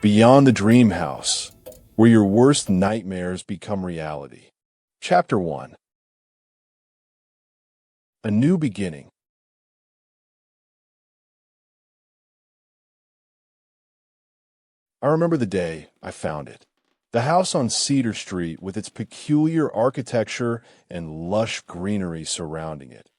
Beyond the Dreamhouse, where your worst nightmares become reality. Chapter 1. A New Beginning. I remember the day I found it. The house on Cedar Street with its peculiar architecture and lush greenery surrounding it,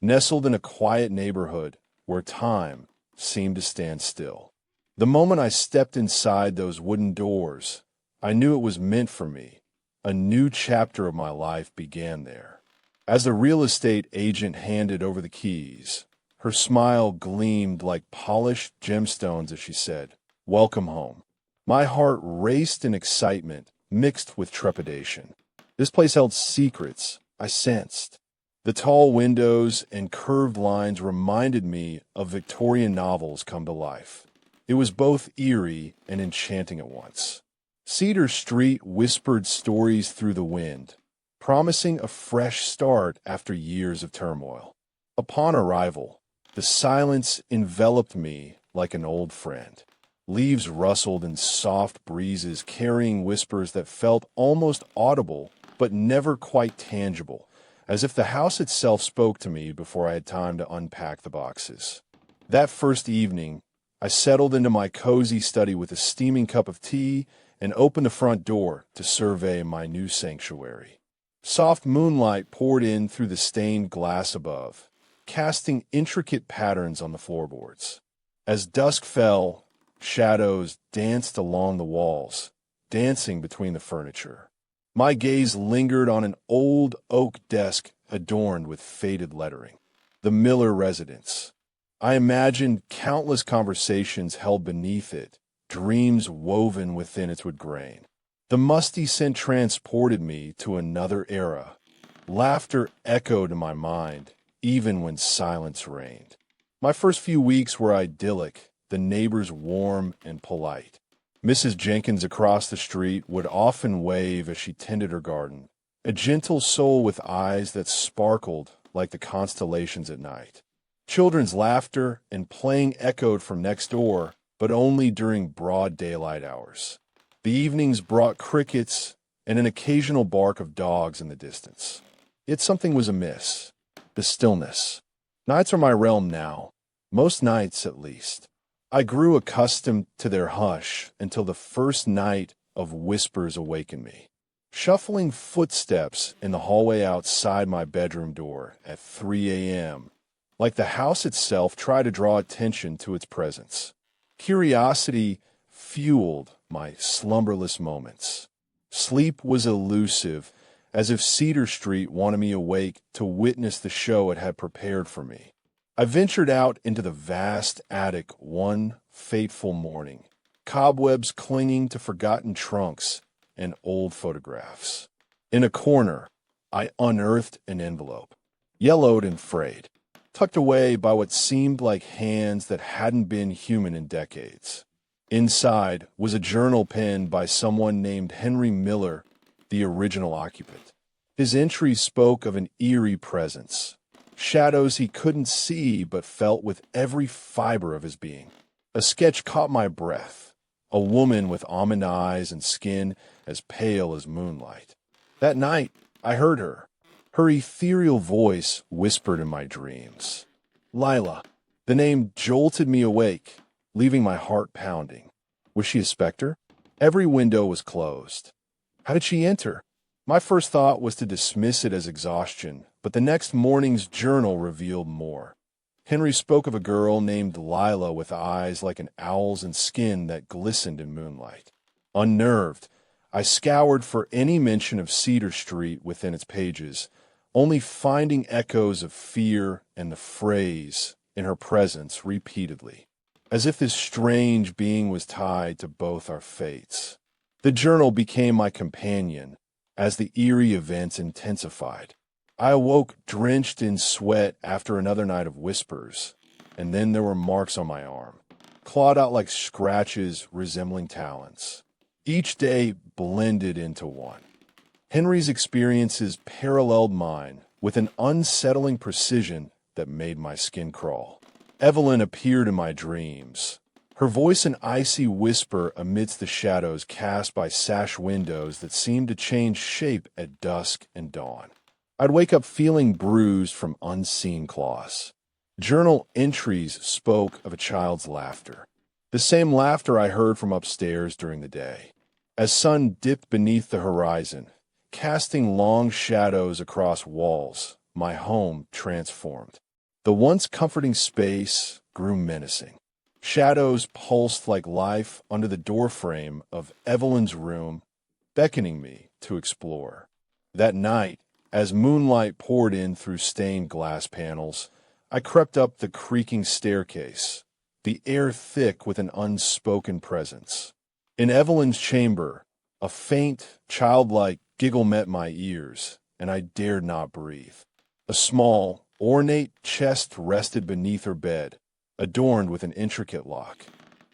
nestled in a quiet neighborhood where time seemed to stand still. The moment I stepped inside those wooden doors, I knew it was meant for me. A new chapter of my life began there. As the real estate agent handed over the keys, her smile gleamed like polished gemstones as she said, "Welcome home." My heart raced in excitement, mixed with trepidation. This place held secrets, I sensed. The tall windows and curved lines reminded me of Victorian novels come to life. It was both eerie and enchanting at once. Cedar Street whispered stories through the wind, promising a fresh start after years of turmoil. Upon arrival, the silence enveloped me like an old friend. Leaves rustled in soft breezes, carrying whispers that felt almost audible but never quite tangible, as if the house itself spoke to me before I had time to unpack the boxes. That first evening, I settled into my cozy study with a steaming cup of tea and opened the front door to survey my new sanctuary. Soft moonlight poured in through the stained glass above, casting intricate patterns on the floorboards. As dusk fell, shadows danced along the walls, dancing between the furniture. My gaze lingered on an old oak desk adorned with faded lettering. The Miller residence. I imagined countless conversations held beneath it, dreams woven within its wood grain. The musty scent transported me to another era. Laughter echoed in my mind, even when silence reigned. My first few weeks were idyllic, the neighbors warm and polite. Mrs. Jenkins across the street would often wave as she tended her garden, a gentle soul with eyes that sparkled like the constellations at night. Children's laughter and playing echoed from next door, but only during broad daylight hours. The evenings brought crickets and an occasional bark of dogs in the distance. Yet something was amiss. The stillness. Nights are my realm now, most nights at least. I grew accustomed to their hush until the first night of whispers awakened me. Shuffling footsteps in the hallway outside my bedroom door at 3 a.m., like the house itself tried to draw attention to its presence. Curiosity fueled my slumberless moments. Sleep was elusive, as if Cedar Street wanted me awake to witness the show it had prepared for me. I ventured out into the vast attic one fateful morning, cobwebs clinging to forgotten trunks and old photographs. In a corner, I unearthed an envelope, yellowed and frayed, tucked away by what seemed like hands that hadn't been human in decades. Inside was a journal penned by someone named Henry Miller, the original occupant. His entries spoke of an eerie presence, shadows he couldn't see but felt with every fiber of his being. A sketch caught my breath, a woman with almond eyes and skin as pale as moonlight. That night, I heard her. Her ethereal voice whispered in my dreams. Lila. The name jolted me awake, leaving my heart pounding. Was she a specter? Every window was closed. How did she enter? My first thought was to dismiss it as exhaustion, but the next morning's journal revealed more. Henry spoke of a girl named Lila with eyes like an owl's and skin that glistened in moonlight. Unnerved, I scoured for any mention of Cedar Street within its pages, only finding echoes of fear and the phrase in her presence repeatedly, as if this strange being was tied to both our fates. The journal became my companion as the eerie events intensified. I awoke drenched in sweat after another night of whispers, and then there were marks on my arm, clawed out like scratches resembling talons. Each day blended into one. Henry's experiences paralleled mine with an unsettling precision that made my skin crawl. Evelyn appeared in my dreams, her voice an icy whisper amidst the shadows cast by sash windows that seemed to change shape at dusk and dawn. I'd wake up feeling bruised from unseen claws. Journal entries spoke of a child's laughter, the same laughter I heard from upstairs during the day. As sun dipped beneath the horizon, casting long shadows across walls, my home transformed. The once comforting space grew menacing. Shadows pulsed like life under the doorframe of Evelyn's room, beckoning me to explore. That night, as moonlight poured in through stained glass panels, I crept up the creaking staircase, the air thick with an unspoken presence. In Evelyn's chamber, a faint, childlike giggle met my ears, and I dared not breathe. A small, ornate chest rested beneath her bed, adorned with an intricate lock.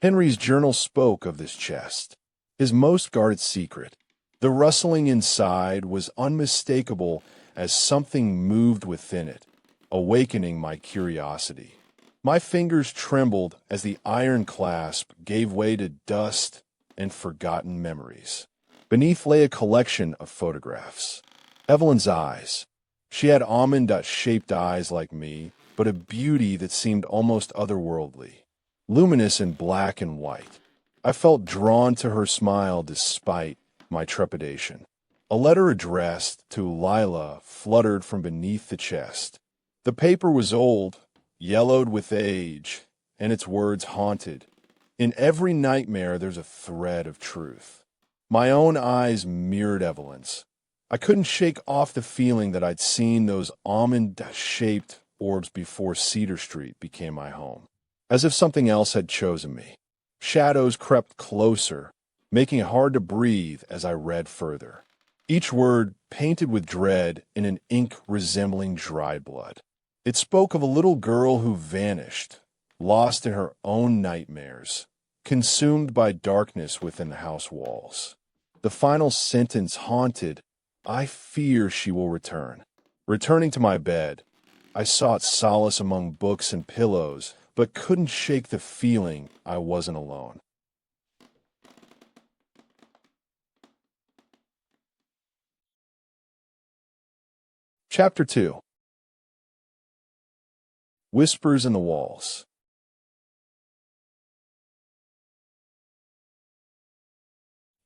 Henry's journal spoke of this chest, his most guarded secret. The rustling inside was unmistakable as something moved within it, awakening my curiosity. My fingers trembled as the iron clasp gave way to dust and forgotten memories. Beneath lay a collection of photographs. Evelyn's eyes. She had almond-shaped eyes like me, but a beauty that seemed almost otherworldly, luminous in black and white. I felt drawn to her smile despite my trepidation. A letter addressed to Lila fluttered from beneath the chest. The paper was old, yellowed with age, and its words haunted. In every nightmare there's a thread of truth. My own eyes mirrored Evelyn's. I couldn't shake off the feeling that I'd seen those almond-shaped orbs before Cedar Street became my home, as if something else had chosen me. Shadows crept closer, making it hard to breathe as I read further. Each word painted with dread in an ink resembling dried blood. It spoke of a little girl who vanished, lost in her own nightmares, consumed by darkness within the house walls. The final sentence haunted, "I fear she will return." Returning to my bed, I sought solace among books and pillows, but couldn't shake the feeling I wasn't alone. Chapter 2. Whispers in the Walls.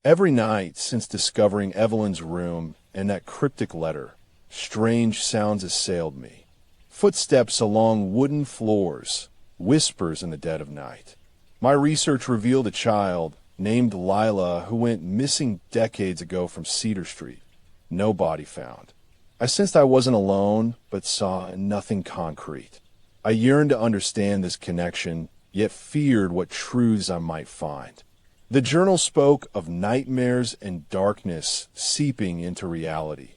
Every night since discovering Evelyn's room and that cryptic letter, strange sounds assailed me. Footsteps along wooden floors, whispers in the dead of night. My research revealed a child named Lila who went missing decades ago from Cedar Street. No body found. I sensed I wasn't alone, but saw nothing concrete. I yearned to understand this connection, yet feared what truths I might find. The journal spoke of nightmares and darkness seeping into reality.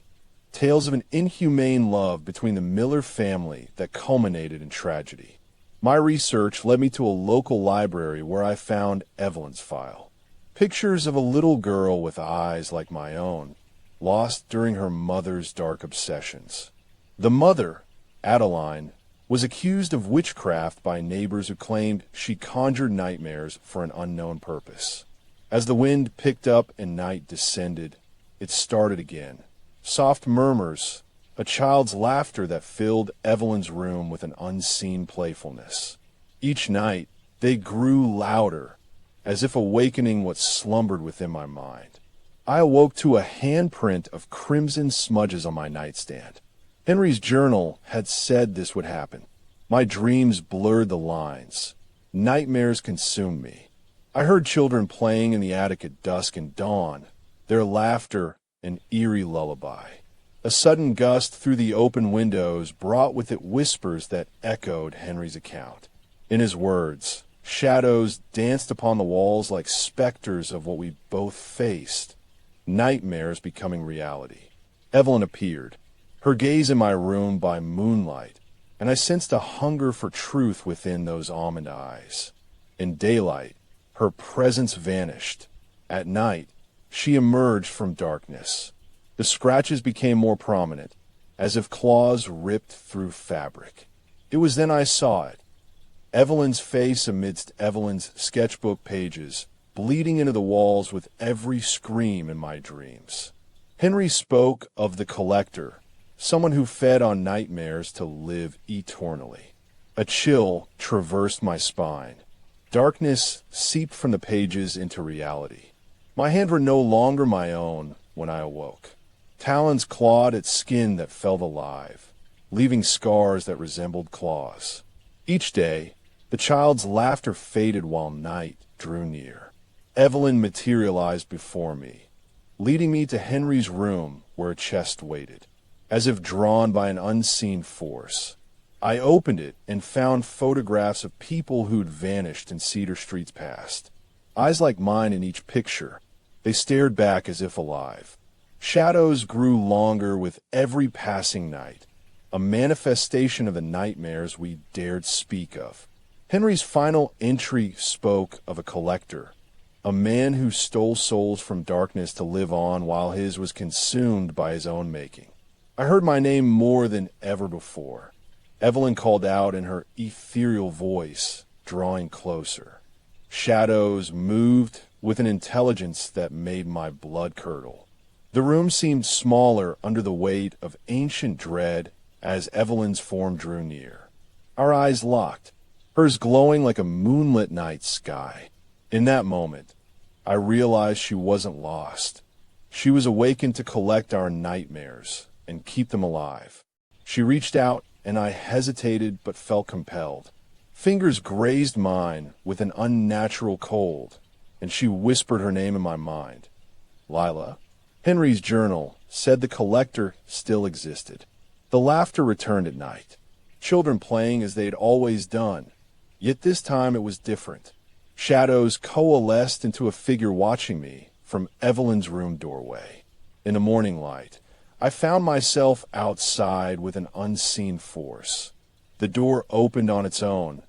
Tales of an inhumane love between the Miller family that culminated in tragedy. My research led me to a local library where I found Evelyn's file. Pictures of a little girl with eyes like my own, lost during her mother's dark obsessions. The mother, Adeline, was accused of witchcraft by neighbors who claimed she conjured nightmares for an unknown purpose. As the wind picked up and night descended, it started again. Soft murmurs, a child's laughter that filled Evelyn's room with an unseen playfulness. Each night, they grew louder, as if awakening what slumbered within my mind. I awoke to a handprint of crimson smudges on my nightstand. Henry's journal had said this would happen. My dreams blurred the lines. Nightmares consumed me. I heard children playing in the attic at dusk and dawn, their laughter an eerie lullaby. A sudden gust through the open windows brought with it whispers that echoed Henry's account. In his words, shadows danced upon the walls like specters of what we both faced, nightmares becoming reality. Evelyn appeared, her gaze in my room by moonlight, and I sensed a hunger for truth within those almond eyes. In daylight, her presence vanished. At night, she emerged from darkness. The scratches became more prominent, as if claws ripped through fabric. It was then I saw it. Evelyn's face amidst Evelyn's sketchbook pages, bleeding into the walls with every scream in my dreams. Henry spoke of the collector, someone who fed on nightmares to live eternally. A chill traversed my spine. Darkness seeped from the pages into reality. My hands were no longer my own when I awoke. Talons clawed at skin that felt alive, leaving scars that resembled claws. Each day, the child's laughter faded while night drew near. Evelyn materialized before me, leading me to Henry's room where a chest waited, as if drawn by an unseen force. I opened it and found photographs of people who'd vanished in Cedar Street's past. Eyes like mine in each picture, they stared back as if alive. Shadows grew longer with every passing night, a manifestation of the nightmares we dared speak of. Henry's final entry spoke of a collector, a man who stole souls from darkness to live on while his was consumed by his own making. I heard my name more than ever before. Evelyn called out in her ethereal voice, drawing closer. Shadows moved with an intelligence that made my blood curdle. The room seemed smaller under the weight of ancient dread as Evelyn's form drew near. Our eyes locked, hers glowing like a moonlit night sky. In that moment, I realized she wasn't lost. She was awakened to collect our nightmares and keep them alive. She reached out, and I hesitated but felt compelled. Fingers grazed mine with an unnatural cold, and she whispered her name in my mind. Lila. Henry's journal said the collector still existed. The laughter returned at night, children playing as they'd always done. Yet this time it was different. Shadows coalesced into a figure watching me from Evelyn's room doorway. In the morning light, I found myself outside with an unseen force. The door opened on its own,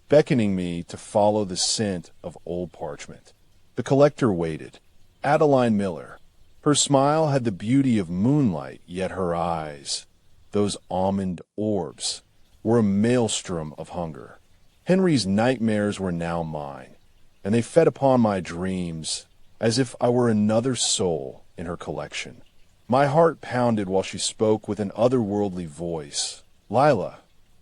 beckoning me to follow the scent of old parchment. The collector waited. Adeline Miller. Her smile had the beauty of moonlight, yet her eyes, those almond orbs, were a maelstrom of hunger. Henry's nightmares were now mine, and they fed upon my dreams as if I were another soul in her collection. My heart pounded while she spoke with an otherworldly voice. Lila,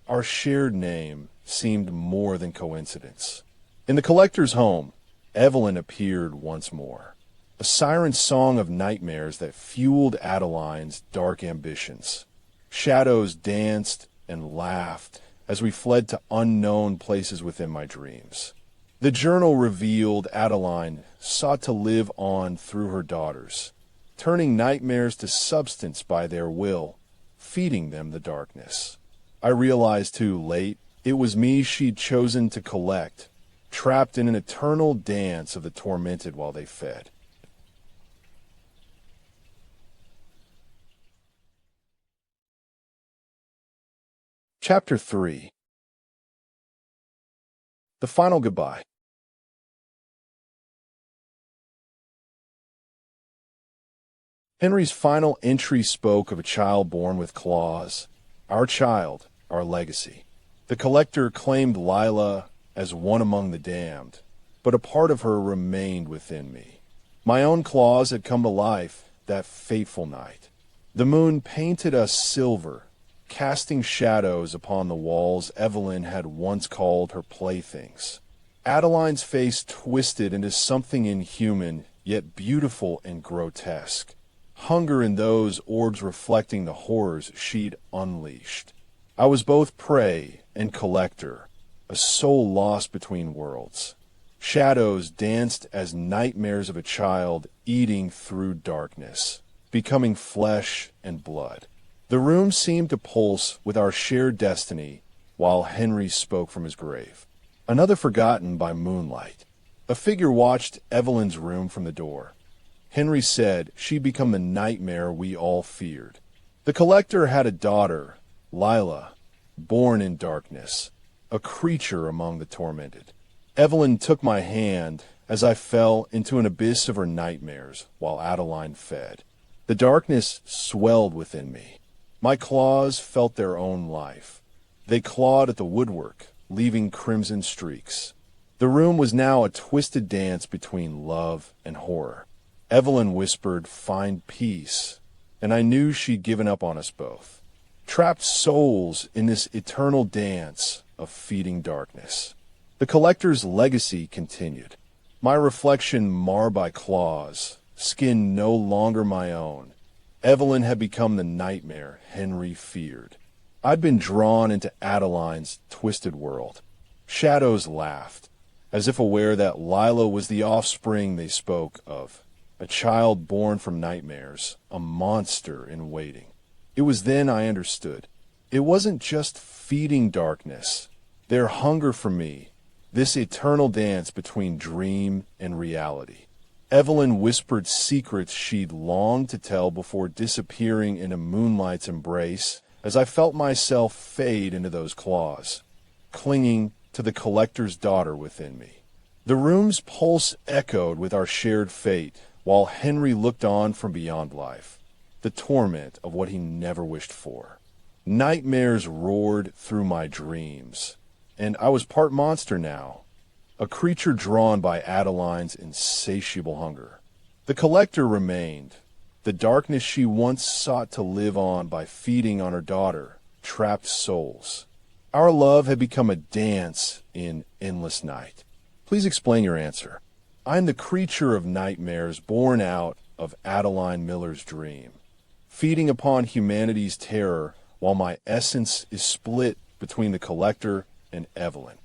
our shared name, seemed more than coincidence. In the collector's home, Evelyn appeared once more, a siren song of nightmares that fueled Adeline's dark ambitions. Shadows danced and laughed as we fled to unknown places within my dreams. The journal revealed Adeline sought to live on through her daughters, turning nightmares to substance by their will, feeding them the darkness. I realized too late it was me she'd chosen to collect, trapped in an eternal dance of the tormented while they fed. Chapter 3. The Final Goodbye. Henry's final entry spoke of a child born with claws. Our child, our legacy. The collector claimed Lila as one among the damned, but a part of her remained within me. My own claws had come to life that fateful night. The moon painted us silver, casting shadows upon the walls Evelyn had once called her playthings. Adeline's face twisted into something inhuman, yet beautiful and grotesque. Hunger in those orbs reflecting the horrors she'd unleashed. I was both prey and collector, a soul lost between worlds. Shadows danced as nightmares of a child eating through darkness, becoming flesh and blood. The room seemed to pulse with our shared destiny while Henry spoke from his grave. Another forgotten by moonlight. A figure watched Evelyn's room from the door. Henry said she'd become the nightmare we all feared. The collector had a daughter, Lila, born in darkness, a creature among the tormented. Evelyn took my hand as I fell into an abyss of her nightmares while Adeline fed. The darkness swelled within me. My claws felt their own life. They clawed at the woodwork, leaving crimson streaks. The room was now a twisted dance between love and horror. Evelyn whispered, "Find peace," and I knew she'd given up on us both. Trapped souls in this eternal dance of feeding darkness. The collector's legacy continued. My reflection marred by claws, skin no longer my own. Evelyn had become the nightmare Henry feared. I'd been drawn into Adeline's twisted world. Shadows laughed, as if aware that Lila was the offspring they spoke of, a child born from nightmares, a monster in waiting. It was then I understood. It wasn't just feeding darkness. Their hunger for me, this eternal dance between dream and reality. Evelyn whispered secrets she'd longed to tell before disappearing in a moonlight's embrace as I felt myself fade into those claws, clinging to the collector's daughter within me. The room's pulse echoed with our shared fate, while Henry looked on from beyond life, the torment of what he never wished for. Nightmares roared through my dreams, and I was part monster now, a creature drawn by Adeline's insatiable hunger. The collector remained, the darkness she once sought to live on by feeding on her daughter, trapped souls. Our love had become a dance in endless night. Please explain your answer. I am the creature of nightmares born out of Adeline Miller's dream, feeding upon humanity's terror while my essence is split between the collector and Evelyn.